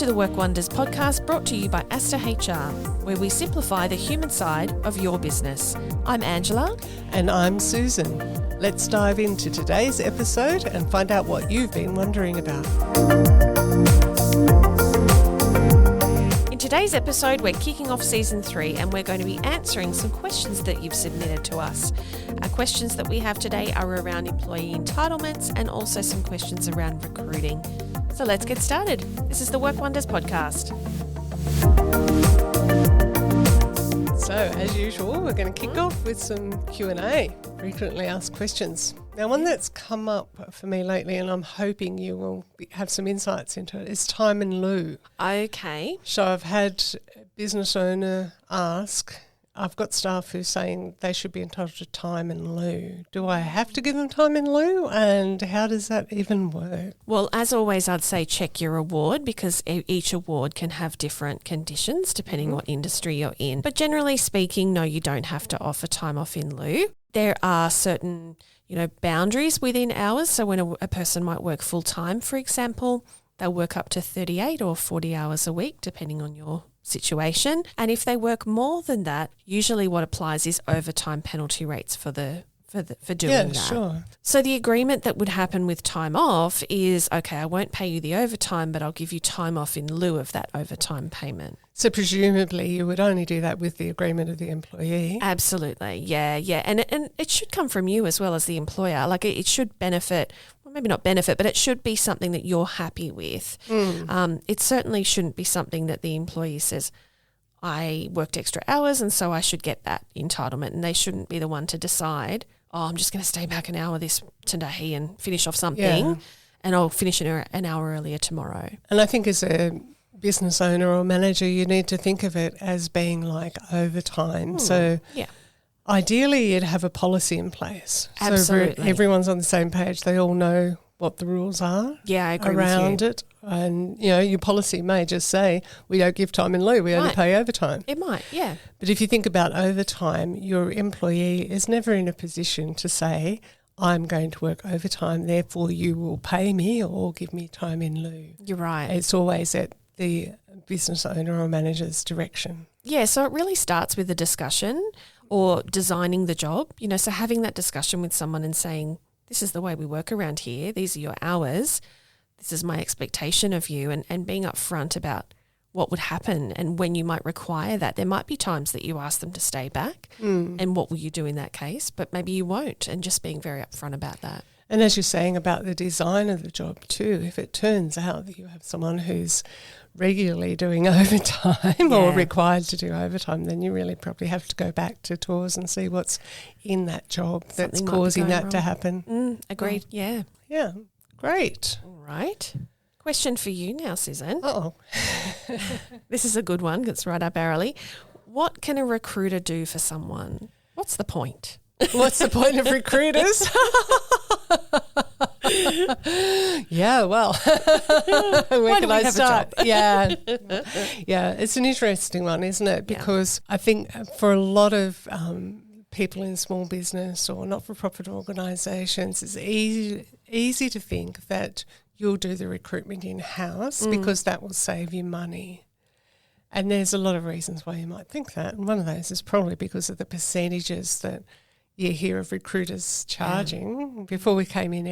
to the Work Wonders podcast brought to you by Asta HR, where we simplify the human side of your business. I'm Angela. And I'm Susan. Let's dive into today's episode and find out what you've been wondering about. In today's episode, we're kicking off season 3 and we're going to be answering some questions that you've submitted to us. Our questions that we have today are around employee entitlements and also some questions around recruiting. So let's get started. This is the Work Wonders podcast. So, as usual, we're going to kick off with some Q&A, frequently asked questions. Now, one that's come up for me lately, and I'm hoping you will have some insights into it, is time in lieu. Okay. So I've had a business owner ask, I've got staff who are saying they should be entitled to time in lieu. Do I have to give them time in lieu? And how does that even work? Well, as always, I'd say check your award because each award can have different conditions depending what industry you're in. But generally speaking, no, you don't have to offer time off in lieu. There are certain, boundaries within hours. So when a person might work full time, for example, they'll work up to 38 or 40 hours a week, depending on your situation. And if they work more than that, usually what applies is overtime penalty rates for doing that. Sure. So the agreement that would happen with time off is, okay, I won't pay you the overtime, but I'll give you time off in lieu of that overtime payment. So presumably you would only do that with the agreement of the employee. Absolutely. Yeah. And it should come from you as well as the employer. Like it should benefit, well, maybe not benefit, but it should be something that you're happy with. It certainly shouldn't be something that the employee says, I worked extra hours and so I should get that entitlement, and they shouldn't be the one to decide, I'm just going to stay back an hour today and finish off something and I'll finish an hour earlier tomorrow. And I think as a business owner or manager, you need to think of it as being like overtime. So ideally you'd have a policy in place. Absolutely. So everyone's on the same page. They all know what the rules are I agree around with you. it. And, your policy may just say, we don't give time in lieu, we only pay overtime. It might, yeah. But if you think about overtime, your employee is never in a position to say, I'm going to work overtime, therefore you will pay me or give me time in lieu. You're right. It's always at the business owner or manager's direction. Yeah, so it really starts with a discussion or designing the job, so having that discussion with someone and saying, this is the way we work around here, these are your hours, this is my expectation of you, and being upfront about what would happen and when you might require that. There might be times that you ask them to stay back and what will you do in that case, but maybe you won't, and just being very upfront about that. And as you're saying about the design of the job too, if it turns out that you have someone who's regularly doing overtime or required to do overtime, then you really probably have to go back to tours and see what's in that job that's causing that to happen. Agreed, yeah. Yeah, great. All right. Question for you now, Susan. Oh, This is a good one. It's right up our alley. What can a recruiter do for someone? What's the point? what's the point of recruiters? Yeah, well, where can I start? Yeah, it's an interesting one, isn't it? Because I think for a lot of people in small business or not-for-profit organisations, it's easy to think that you'll do the recruitment in-house because that will save you money. And there's a lot of reasons why you might think that. And one of those is probably because of the percentages that you hear of recruiters charging. Before we came on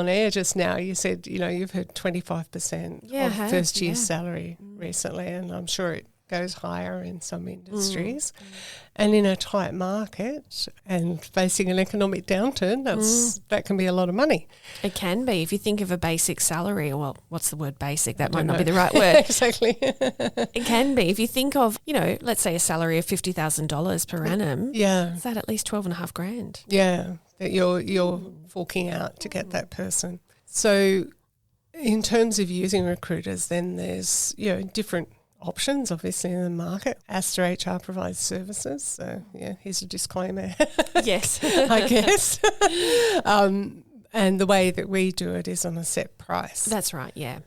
air just now, you said, you've heard 25% of first year's salary recently, and I'm sure it goes higher in some industries. And in a tight market and facing an economic downturn, that can be a lot of money. It can be. If you think of a basic salary, well, what's the word basic? That might not be the right word. Exactly. It can be. If you think of, let's say a salary of $50,000 per annum, is that at least $12,500? Yeah, that you're forking out to get that person. So in terms of using recruiters, then there's, different options obviously in the market. Asta HR provides services, so here's a disclaimer. Yes. I guess. And the way that we do it is on a set price. That's right, yeah.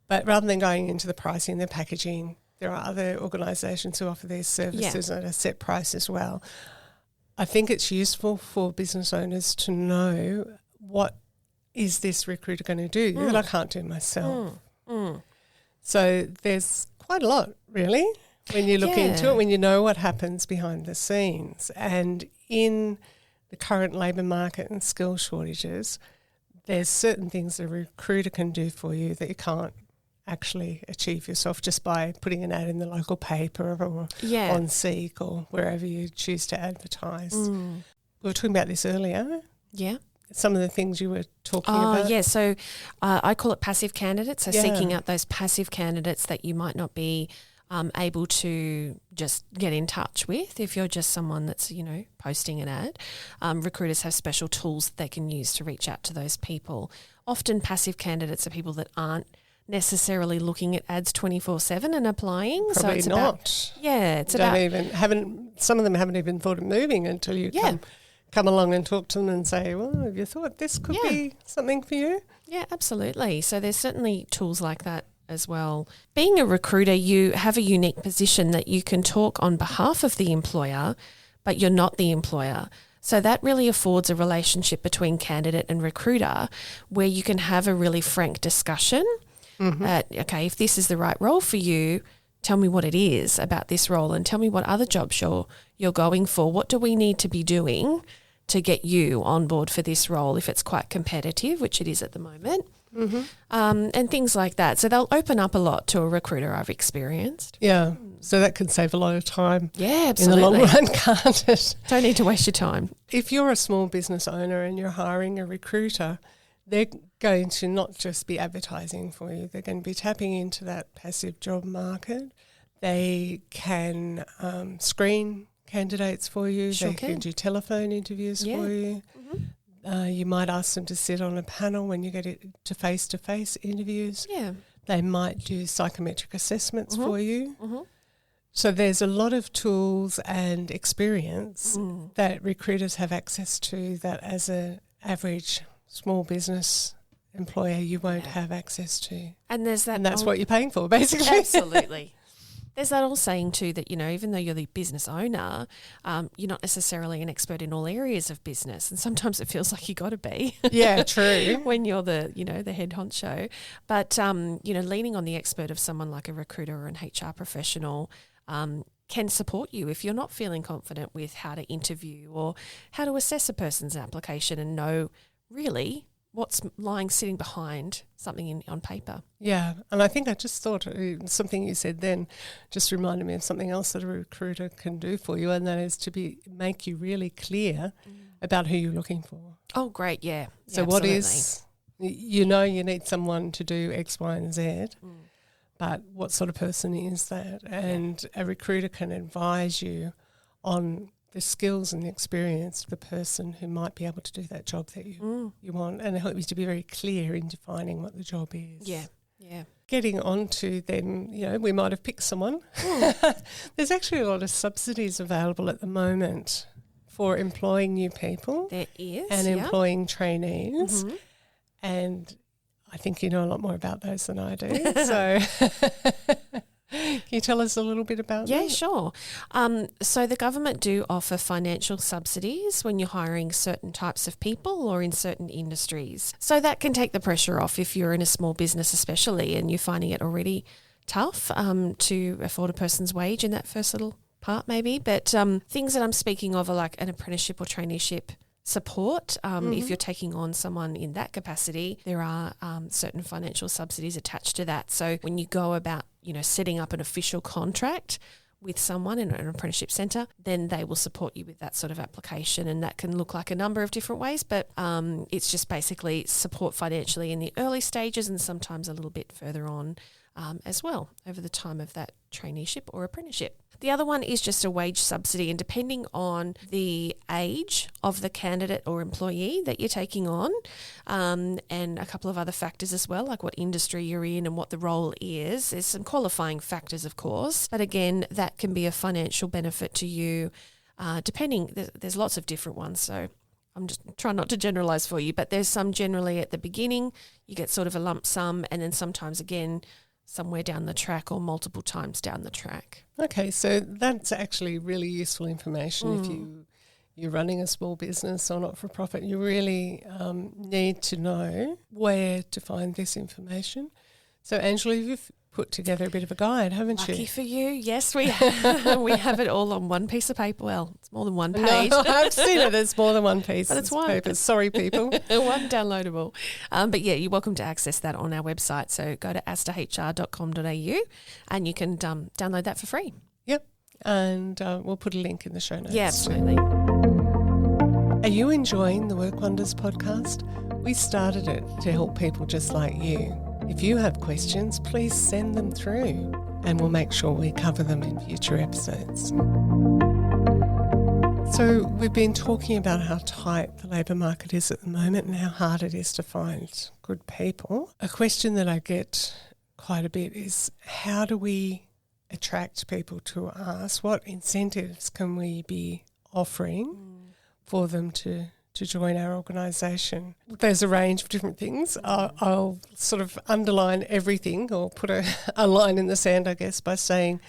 But rather than going into the pricing, the packaging, there are other organisations who offer their services at a set price as well. I think it's useful for business owners to know what is this recruiter going to do that I can't do myself. So there's quite a lot, really, when you look into it, when you know what happens behind the scenes. And in the current labour market and skill shortages, there's certain things a recruiter can do for you that you can't actually achieve yourself just by putting an ad in the local paper or on Seek or wherever you choose to advertise. We were talking about this earlier. Yeah. Some of the things you were talking about. Oh, yeah. So I call it passive candidates. So seeking out those passive candidates that you might not be able to just get in touch with if you're just someone that's, posting an ad. Recruiters have special tools that they can use to reach out to those people. Often passive candidates are people that aren't necessarily looking at ads 24/7 and applying. Probably so it's not. Some of them haven't even thought of moving until you come along and talk to them and say, well, have you thought this could be something for you? Yeah, absolutely. So there's certainly tools like that as well. Being a recruiter, you have a unique position that you can talk on behalf of the employer, but you're not the employer. So that really affords a relationship between candidate and recruiter where you can have a really frank discussion. Okay, if this is the right role for you, tell me what it is about this role and tell me what other jobs you're going for. What do we need to be doing to get you on board for this role if it's quite competitive, which it is at the moment, and things like that. So they'll open up a lot to a recruiter, I've experienced. Yeah, so that can save a lot of time. Yeah, absolutely. In the long run, can't it? Don't need to waste your time. If you're a small business owner and you're hiring a recruiter, they're going to not just be advertising for you, they're going to be tapping into that passive job market. They can screen candidates for you. They can do telephone interviews for you. You might ask them to sit on a panel when you get to face-to-face interviews. Yeah. They might do psychometric assessments for you. So there's a lot of tools and experience that recruiters have access to that as an average small business employer you won't have access to. And there's that. And that's what you're paying for, basically. Absolutely. There's that old saying too that, even though you're the business owner, you're not necessarily an expert in all areas of business. And sometimes it feels like you got to be. Yeah, true. When you're the, the head honcho. But, leaning on the expert of someone like a recruiter or an HR professional can support you if you're not feeling confident with how to interview or how to assess a person's application and know really what's sitting behind something on paper. Yeah, and I think I just thought something you said then just reminded me of something else that a recruiter can do for you, and that is to make you really clear about who you're looking for. Oh, great, yeah. So what is, you need someone to do X, Y, and Z, but what sort of person is that? And a recruiter can advise you on the skills and the experience of the person who might be able to do that job that you want, and help you to be very clear in defining what the job is. Yeah, yeah. Getting on to then, we might have picked someone. There's actually a lot of subsidies available at the moment for employing new people. There is. And employing trainees. And I think you know a lot more about those than I do. So can you tell us a little bit about that? Yeah, sure. So the government do offer financial subsidies when you're hiring certain types of people or in certain industries. So that can take the pressure off if you're in a small business especially and you're finding it already tough to afford a person's wage in that first little part maybe. But things that I'm speaking of are like an apprenticeship or traineeship support. If you're taking on someone in that capacity, there are certain financial subsidies attached to that. So when you go about, setting up an official contract with someone in an apprenticeship centre, then they will support you with that sort of application, and that can look like a number of different ways, but it's just basically support financially in the early stages and sometimes a little bit further on as well over the time of that traineeship or apprenticeship. The other one is just a wage subsidy, and depending on the age of the candidate or employee that you're taking on, and a couple of other factors as well, like what industry you're in and what the role is. There's some qualifying factors, of course, but again, that can be a financial benefit to you, depending. There's lots of different ones, so I'm just trying not to generalise for you, but there's some generally at the beginning, you get sort of a lump sum, and then sometimes again, somewhere down the track or multiple times down the track. Okay, so that's actually really useful information if you're running a small business or not-for-profit. You really need to know where to find this information. So, Angela, you've put together a bit of a guide, haven't you? Lucky for you. Yes, we have. We have it all on one piece of paper. Well, it's more than one page. No, I've seen it. It's more than one piece But it's of one. paper. Sorry, people. One downloadable. But yeah, you're welcome to access that on our website. So go to astahr.com.au and you can download that for free. Yep. And we'll put a link in the show notes. Yeah, absolutely. Are you enjoying the Work Wonders podcast? We started it to help people just like you. If you have questions, please send them through and we'll make sure we cover them in future episodes. So we've been talking about how tight the labour market is at the moment and how hard it is to find good people. A question that I get quite a bit is, how do we attract people to us? What incentives can we be offering for them to join our organisation? There's a range of different things. I'll sort of underline everything, or put a line in the sand, I guess, by saying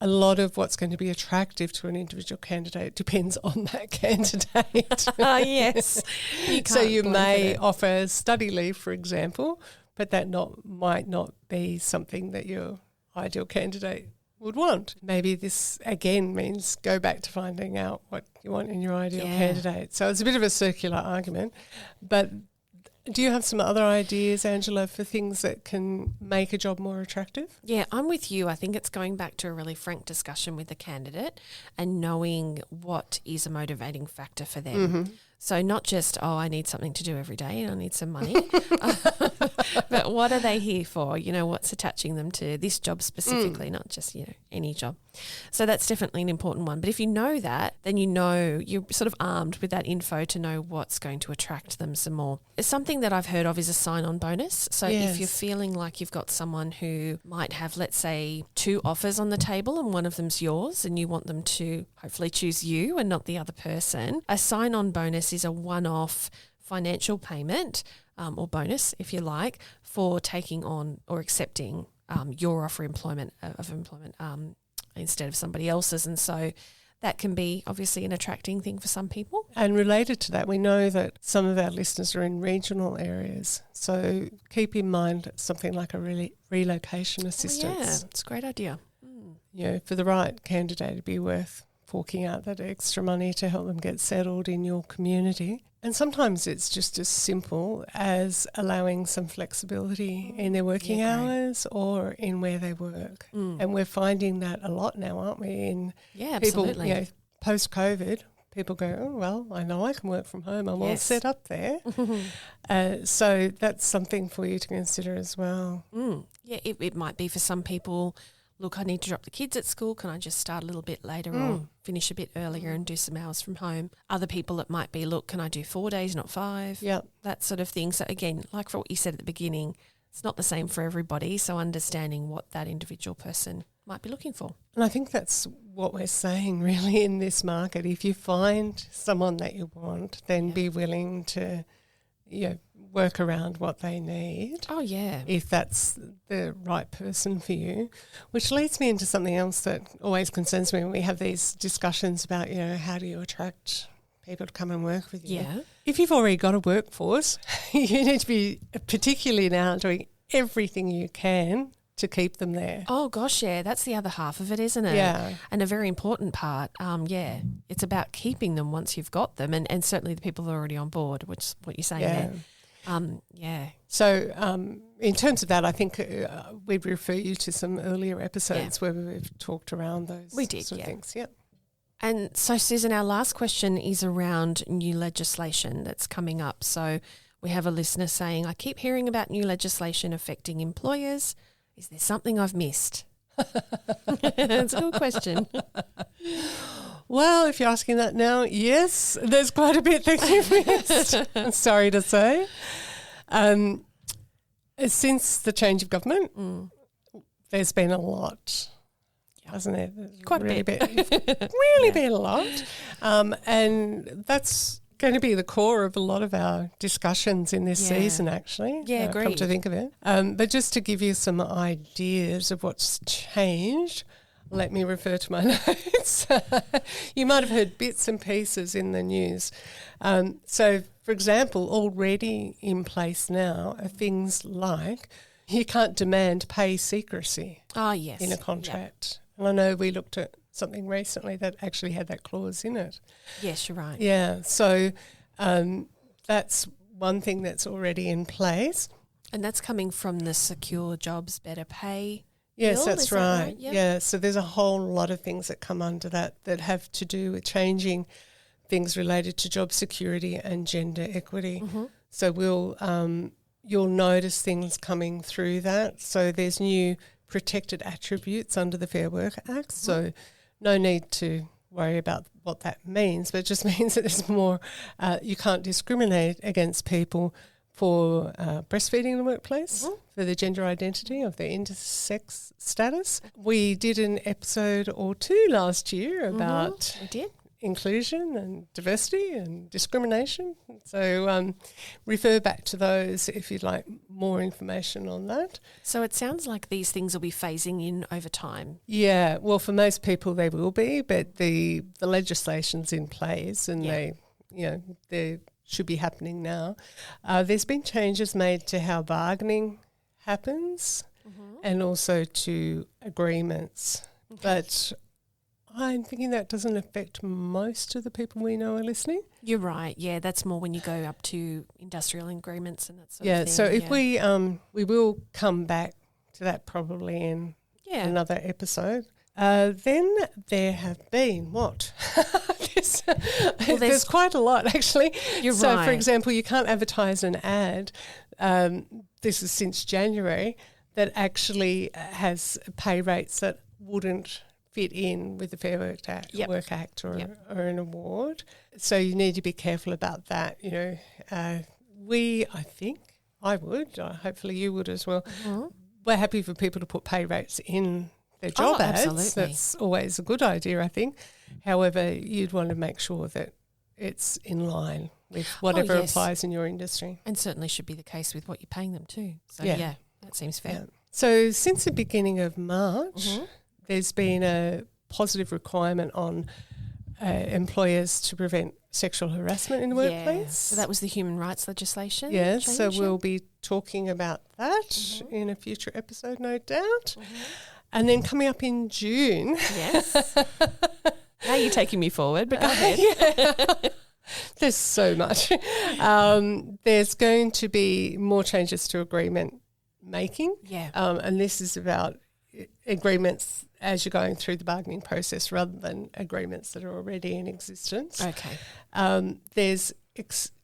a lot of what's going to be attractive to an individual candidate depends on that candidate. Yes. So you may offer study leave, for example, but that might not be something that your ideal candidate would want. Maybe this again means go back to finding out what you want in your ideal candidate. So it's a bit of a circular argument. But do you have some other ideas, Angela, for things that can make a job more attractive? Yeah, I'm with you. I think it's going back to a really frank discussion with the candidate and knowing what is a motivating factor for them. Mm-hmm. So not just, I need something to do every day and I need some money, but what are they here for? You know, what's attaching them to this job specifically, not just, any job. So that's definitely an important one. But if you know that, then you're sort of armed with that info to know what's going to attract them some more. Something that I've heard of is a sign-on bonus. So if you're feeling like you've got someone who might have, let's say, 2 offers on the table and one of them's yours and you want them to hopefully choose you and not the other person, a sign-on bonus is a one-off financial payment or bonus, if you like, for taking on or accepting your offer of employment instead of somebody else's. And so that can be obviously an attracting thing for some people. And related to that, we know that some of our listeners are in regional areas. So keep in mind something like a relocation assistance. Yeah, it's a great idea. For the right candidate, it'd be worth forking out that extra money to help them get settled in your community. And sometimes it's just as simple as allowing some flexibility in their working hours or in where they work. And we're finding that a lot now, aren't we? In people, absolutely. Post-COVID, people go, oh, well, I know I can work from home. I'm all set up there. So that's something for you to consider as well. Yeah, it might be for some people, look, I need to drop the kids at school. Can I just start a little bit later or finish a bit earlier and do some hours from home? Other people, it might be, look, can I do 4 days, not 5? Yeah. That sort of thing. So again, like for what you said at the beginning, it's not the same for everybody. So understanding what that individual person might be looking for. And I think that's what we're saying really in this market. If you find someone that you want, then be willing to work around what they need. Oh, yeah. If that's the right person for you, which leads me into something else that always concerns me when we have these discussions about, how do you attract people to come and work with you? Yeah. If you've already got a workforce, you need to be particularly now doing everything you can to keep them there. Oh, gosh, yeah. That's the other half of it, isn't it? Yeah. And a very important part, it's about keeping them once you've got them and certainly the people who are already on board, which is what you're saying there. So in terms of that, I think we'd refer you to some earlier episodes where we've talked around those sort of things. Yep. And so, Susan, our last question is around new legislation that's coming up. So we have a listener saying, I keep hearing about new legislation affecting employers. Is there something I've missed? That's a good question. Well, if you're asking that now, yes, there's quite a bit that you've missed. I'm sorry to say. Since the change of government, there's been a lot, hasn't there? Quite a bit. Really been a lot. And that's going to be the core of a lot of our discussions in this season, actually. Yeah, agreed. Come to think of it. But just to give you some ideas of what's changed, let me refer to my notes. You might have heard bits and pieces in the news. So, for example, already in place now are things like you can't demand pay secrecy yes. in a contract. And I know we looked at something recently that actually had that clause in it. Yes, you're right. Yeah, so that's one thing that's already in place. And that's coming from the Secure Jobs Better Pay Yes, bill, that's is that right. Yep. Yeah, so there's a whole lot of things that come under that have to do with changing things related to job security and gender equity. So you'll notice things coming through that. So there's new protected attributes under the Fair Work Act. So no need to worry about what that means, but it just means that there's more, you can't discriminate against people for breastfeeding in the workplace, for the gender identity of their intersex status. We did an episode or two last year about We did. inclusion and diversity and discrimination. So refer back to those if you'd like more information on that. So it sounds like these things will be phasing in over time. Yeah, well, for most people they will be, but the legislation's in place and they should be happening now. There's been changes made to how bargaining happens and also to agreements. Okay. But I'm thinking that doesn't affect most of the people we know are listening. You're right. Yeah, that's more when you go up to industrial agreements and that sort of thing. So if we will come back to that probably in another episode. Then there have been what? There's quite a lot actually. You're so, right. for example, you can't advertise an ad. This is since January that actually has pay rates that wouldn't fit in with the Fair Work Act or an award. So you need to be careful about that. You know, I would. Hopefully, you would as well. We're happy for people to put pay rates in their job ads. Absolutely. That's always a good idea, I think. However, you'd want to make sure that it's in line with whatever applies in your industry. And certainly should be the case with what you're paying them too. So, that seems fair. Yeah. So since the beginning of March, there's been a positive requirement on employers to prevent sexual harassment in the workplace. So that was the human rights legislation. Yeah, so we'll be talking about that in a future episode, no doubt. And then coming up in June. Yes. Now you're taking me forward, but go ahead. There's so much. There's going to be more changes to agreement making. Yeah. And this is about agreements as you're going through the bargaining process rather than agreements that are already in existence. Okay. There's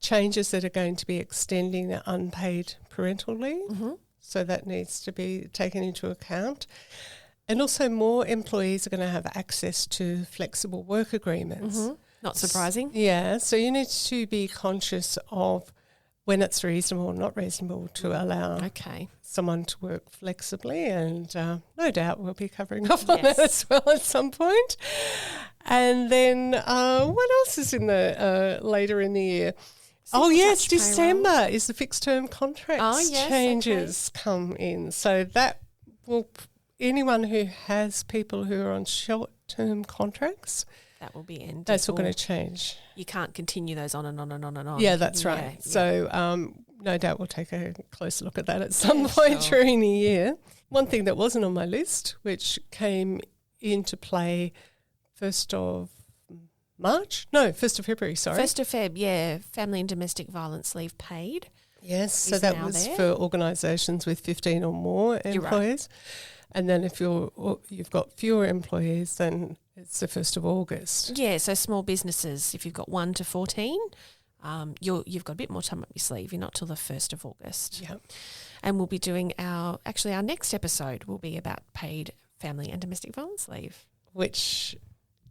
changes that are going to be extending the unpaid parental leave. So that needs to be taken into account. And also more employees are going to have access to flexible work agreements. Not surprising. Yeah, so you need to be conscious of when it's reasonable or not reasonable to allow someone to work flexibly, and no doubt we'll be covering off on that as well at some point. And then what else is in the later in the year? December is the fixed term contracts changes come in. So that will, anyone who has people who are on short term contracts, that will be ended. That's all going to change. You can't continue those on and on and on and on. Yeah, that's right. Yeah. So no doubt we'll take a closer look at that at some point during the year. One thing that wasn't on my list, which came into play 1st of February, sorry. 1st of Feb, family and domestic violence leave paid. Yes, so that was for organisations with 15 or more employees. Right. And then if you've got fewer employees, then it's the 1st of August. Yeah, so small businesses, if you've got 1 to 14, you've got a bit more time up your sleeve. You're not till the 1st of August. Yeah. And we'll be doing our next episode will be about paid family and domestic violence leave. Which,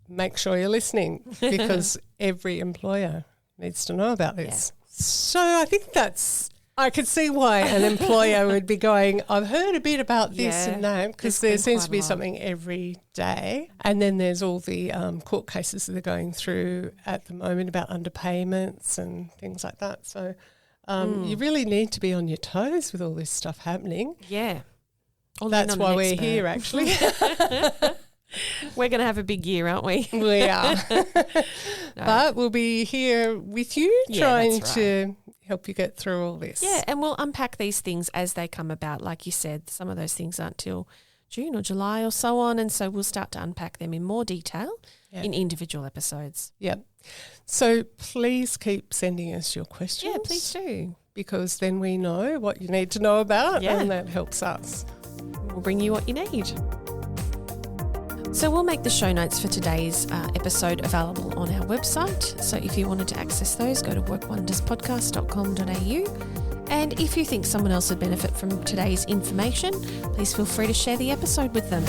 make sure you're listening because every employer needs to know about this. Yeah. So I think I could see why an employer would be going, I've heard a bit about this and that, because there seems to be something every day. And then there's all the court cases that are going through at the moment about underpayments and things like that. So you really need to be on your toes with all this stuff happening. Yeah. That's why we're here, actually. We're going to have a big year, aren't we? We are. No. But we'll be here with you trying to help you get through all this. Yeah, and we'll unpack these things as they come about. Like you said, some of those things aren't till June or July or so on, and so we'll start to unpack them in more detail in individual episodes. Yeah. So please keep sending us your questions. Yeah, please do. Because then we know what you need to know about, and that helps us. We'll bring you what you need. So we'll make the show notes for today's episode available on our website. So if you wanted to access those, go to workwonderspodcast.com.au. And if you think someone else would benefit from today's information, please feel free to share the episode with them.